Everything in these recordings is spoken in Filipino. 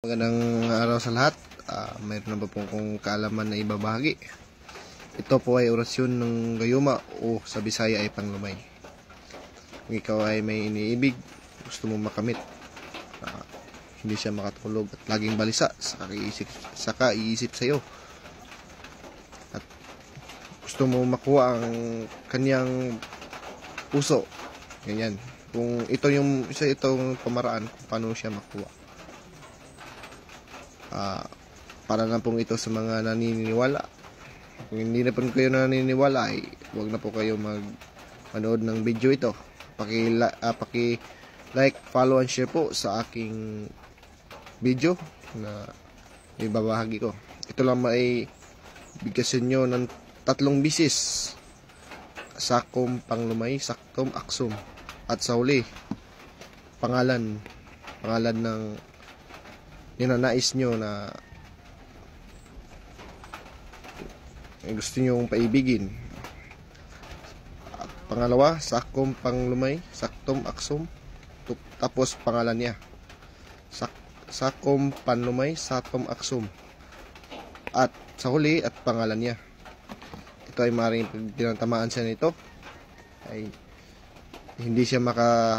Magandang araw sa lahat. Mayroon na ba pong kung kaalaman na ibabahagi? Ito po ay orasyon ng gayuma o sa Bisaya ay panglumay. Kung ikaw ay may iniibig, gusto mo makamit, hindi siya makatulog at laging balisa sa kaiisip sa iyo, at gusto mo makuha ang kanyang puso, ganyan. Kung ito yung isa itong pamaraan kung paano siya makuha. Para na pong ito sa mga naniniwala. Kung hindi na po kayo naniniwala, ay huwag na po kayo manood ng video ito. Paki-like, follow and share po sa aking video na ibabahagi ko. Ito lang ay bigkasin nyo ng 3 bisis: sakom, panglumay, saktom, aksum, at sa huli pangalan ng ninanais nyo na gusto nyo paibigin. At pangalawa, sakom, panglumay, saktom, aksum, tapos pangalan niya. Sakom, panlumay, satom, aksum, at sa huli at pangalan niya. Ito ay maaaring pag tinatamaan siya nito ay hindi siya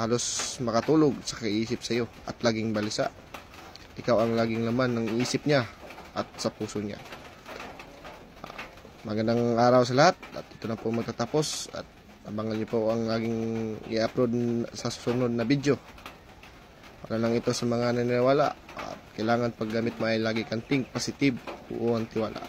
halos makatulog sa kaisip sa iyo at laging balisa. Ikaw ang laging laman ng isip niya at sa puso niya. Magandang araw sa lahat, at ito na po magtatapos, at abangan niyo po ang aking i-upload sa susunod na video. Para lang ito sa mga naniniwala, at kailangan paggamit mo ay lagi kang think positive, buo ang tiwala.